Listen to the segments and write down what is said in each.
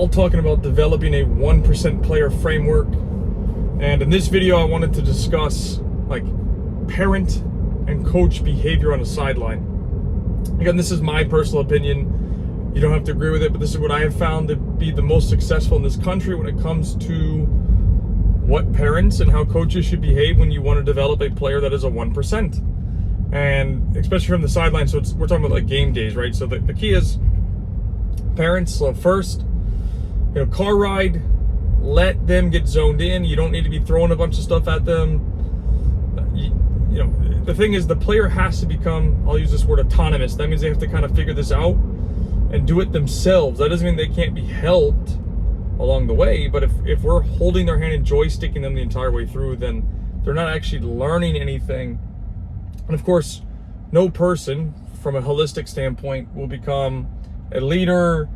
All talking about developing a 1% player framework. And in this video, I wanted to discuss like parent and coach behavior on a sideline. Again, this is my personal opinion. You don't have to agree with it, but this is what I have found to be the most successful in this country when it comes to what parents and how coaches should behave when you want to develop a player that is a 1%. And especially from the sideline, so we're talking about like game days, right? So the key is parents, so first, car ride, let them get zoned in. You don't need to be throwing a bunch of stuff at them. The thing is, the player has to become, I'll use this word, autonomous. That means they have to kind of figure this out and do it themselves. That doesn't mean they can't be helped along the way, but if we're holding their hand and joysticking them the entire way through, then they're not actually learning anything. And of course, no person from a holistic standpoint will become a leader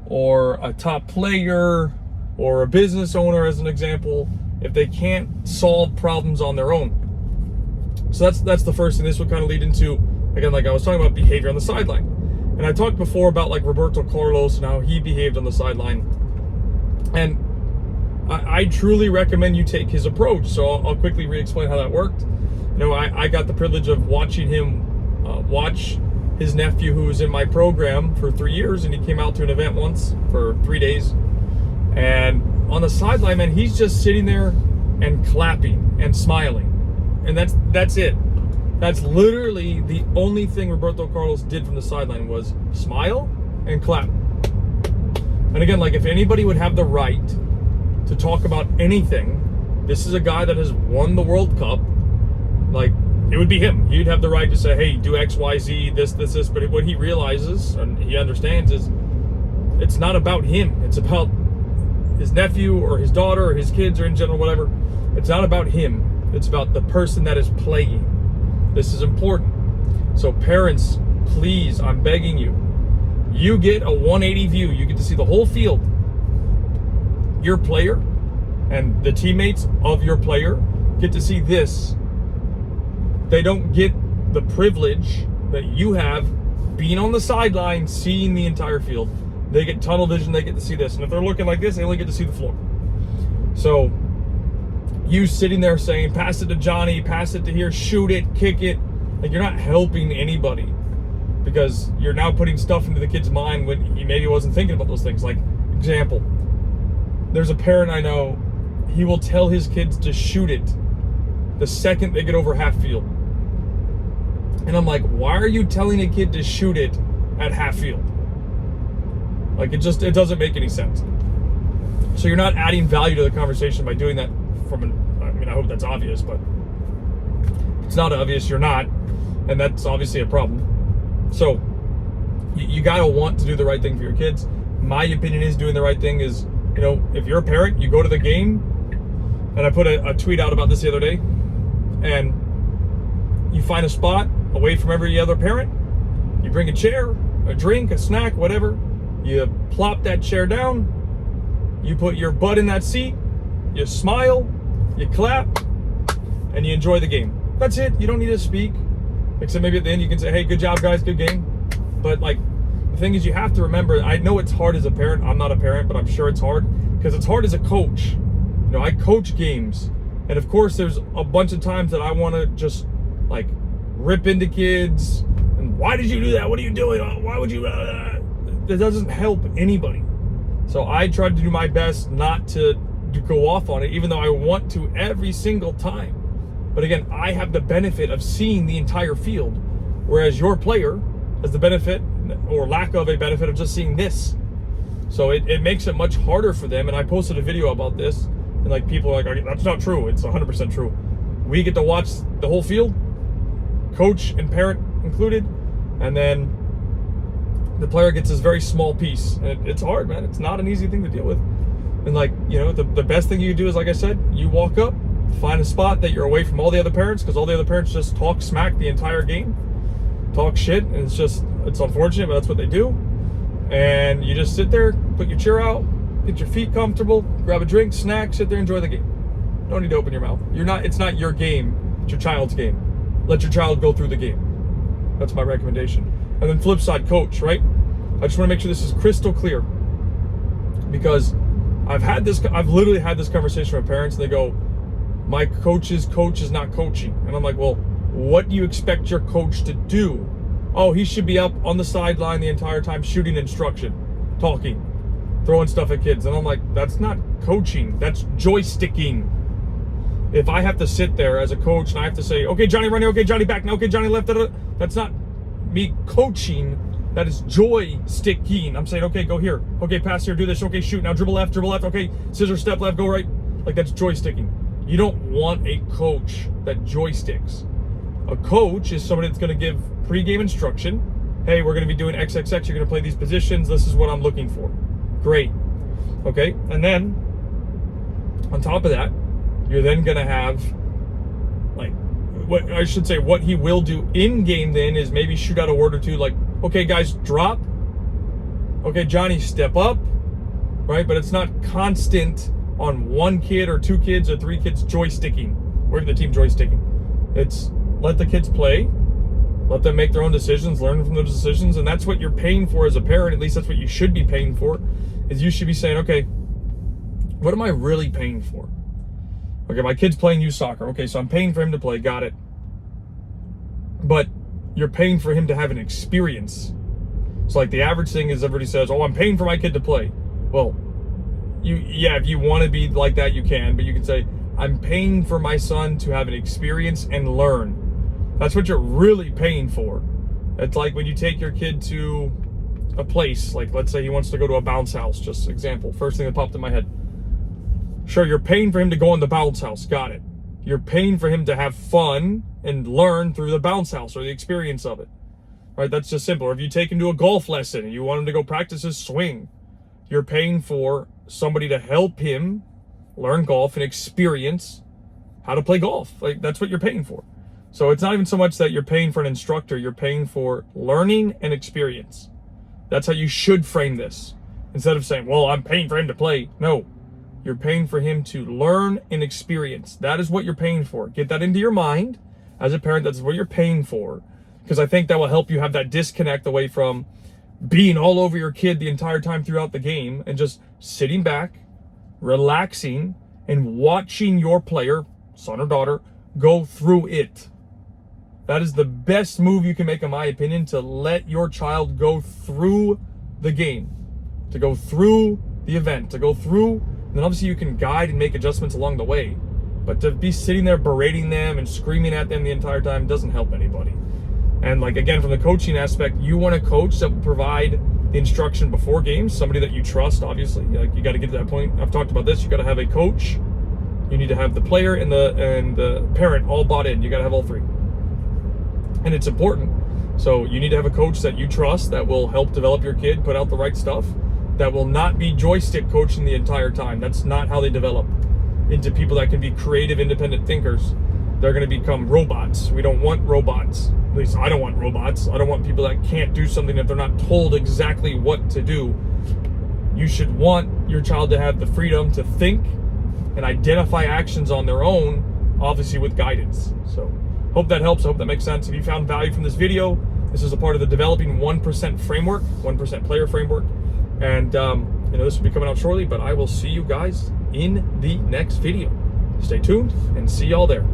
or a top player or a business owner, as an example, if they can't solve problems on their own. So that's the first thing. This would kind of lead into, again, like I was talking about behavior on the sideline. And I talked before about like Roberto Carlos and how he behaved on the sideline. And I truly recommend you take his approach. So I'll quickly re-explain how that worked. I got the privilege of watching him watch his nephew, who was in my program for 3 years, and he came out to an event once for 3 days. And on the sideline, man, he's just sitting there and clapping and smiling. And that's it. That's literally the only thing Roberto Carlos did from the sideline was smile and clap. And again, like if anybody would have the right to talk about anything, this is a guy that has won the World Cup. Like, it would be him. He'd have the right to say, hey, do X, Y, Z, this. But what he realizes and he understands is it's not about him. It's about his nephew or his daughter or his kids or in general, whatever. It's not about him. It's about the person that is playing. This is important. So parents, please, I'm begging you. You get a 180 view. You get to see the whole field. Your player and the teammates of your player get to see this. They don't get the privilege that you have being on the sideline, seeing the entire field. They get tunnel vision, they get to see this. And if they're looking like this, they only get to see the floor. So you sitting there saying, pass it to Johnny, pass it to here, shoot it, kick it. Like, you're not helping anybody because you're now putting stuff into the kid's mind when he maybe wasn't thinking about those things. Like, example, there's a parent I know, he will tell his kids to shoot it the second they get over half field. And I'm like, why are you telling a kid to shoot it at half field? Like, it doesn't make any sense. So you're not adding value to the conversation by doing that I hope that's obvious, but if it's not obvious, you're not. And that's obviously a problem. So you gotta want to do the right thing for your kids. My opinion is doing the right thing is, if you're a parent, you go to the game, and I put a tweet out about this the other day, and you find a spot away from every other parent, you bring a chair, a drink, a snack, whatever, you plop that chair down, you put your butt in that seat, you smile, you clap, and you enjoy the game. That's it. You don't need to speak, except maybe at the end you can say, hey, good job guys, good game. But like, the thing is, you have to remember, I know it's hard as a parent. I'm not a parent, but I'm sure it's hard because it's hard as a coach. I coach games, and of course there's a bunch of times that I want to just like rip into kids and why did you do that? What are you doing? Why would you? That doesn't help anybody. So I try to do my best not to go off on it, even though I want to every single time. But again, I have the benefit of seeing the entire field, whereas your player has the benefit or lack of a benefit of just seeing this. So it makes it much harder for them. And I posted a video about this, and like people are like, that's not true. It's 100% true. We get to watch the whole field, coach and parent included, and then the player gets this very small piece. And it's hard, man. It's not an easy thing to deal with. And like, the best thing you do is, like I said, you walk up, find a spot that you're away from all the other parents, because all the other parents just talk smack the entire game, talk shit, and it's unfortunate, but that's what they do. And you just sit there, put your chair out, get your feet comfortable, grab a drink, snack, sit there, enjoy the game. Don't need to open your mouth. It's not your game, it's your child's game. Let your child go through the game. That's my recommendation. And then flip side, coach, right? I just want to make sure this is crystal clear. Because I've literally had this conversation with parents, and they go, my coach's coach is not coaching. And I'm like, well, what do you expect your coach to do? Oh, he should be up on the sideline the entire time shooting instruction, talking, throwing stuff at kids. And I'm like, that's not coaching, that's joysticking. If I have to sit there as a coach and I have to say, okay, Johnny running, okay, Johnny back, now, okay, Johnny left, that's not me coaching, that is joysticking. I'm saying, okay, go here, okay, pass here, do this, okay, shoot, now dribble left, okay, scissor step left, go right. Like, that's joysticking. You don't want a coach that joysticks. A coach is somebody that's going to give pre-game instruction. Hey, we're going to be doing XXX, you're going to play these positions, this is what I'm looking for. Great. Okay, and then on top of that, you're then going to have, like, what I should say, what he will do in game then is maybe shoot out a word or two, like, okay, guys, drop. Okay, Johnny, step up. Right? But it's not constant on one kid or two kids or three kids joysticking, or even the team joysticking. It's let the kids play, let them make their own decisions, learn from those decisions, and that's what you're paying for as a parent. At least that's what you should be paying for, is you should be saying, okay, what am I really paying for? Okay, my kid's playing youth soccer. Okay, so I'm paying for him to play, got it. But you're paying for him to have an experience. So like the average thing is everybody says, oh, I'm paying for my kid to play. Well, if you want to be like that, you can, but you can say, I'm paying for my son to have an experience and learn. That's what you're really paying for. It's like when you take your kid to a place, like let's say he wants to go to a bounce house, just example, first thing that popped in my head. Sure, you're paying for him to go in the bounce house, got it. You're paying for him to have fun and learn through the bounce house or the experience of it. Right, that's just simple. Or if you take him to a golf lesson and you want him to go practice his swing, you're paying for somebody to help him learn golf and experience how to play golf. Like, that's what you're paying for. So it's not even so much that you're paying for an instructor, you're paying for learning and experience. That's how you should frame this. Instead of saying, well, I'm paying for him to play. No, you're paying for him to learn and experience. That is what you're paying for. Get that into your mind. As a parent, that's what you're paying for. Because I think that will help you have that disconnect away from being all over your kid the entire time throughout the game and just sitting back, relaxing, and watching your player, son or daughter, go through it. That is the best move you can make, in my opinion, to let your child go through the game, to go through the event, to go through, and then obviously you can guide and make adjustments along the way. But to be sitting there berating them and screaming at them the entire time doesn't help anybody. And like, again, from the coaching aspect, you want a coach that will provide the instruction before games, somebody that you trust, obviously. Like, you got to get to that point. I've talked about this. You got to have a coach. You need to have the player and the parent all bought in. You got to have all three. And it's important. So you need to have a coach that you trust that will help develop your kid, put out the right stuff, that will not be joystick coaching the entire time. That's not how they develop into people that can be creative, independent thinkers. They're going to become robots. We don't want robots. At least I don't want robots. I don't want people that can't do something if they're not told exactly what to do. You should want your child to have the freedom to think and identify actions on their own, obviously with guidance. So hope that helps. I hope that makes sense. If you found value from this video, this is a part of the Developing 1% framework, 1% player framework. And this will be coming out shortly, but I will see you guys in the next video. Stay tuned and see y'all there.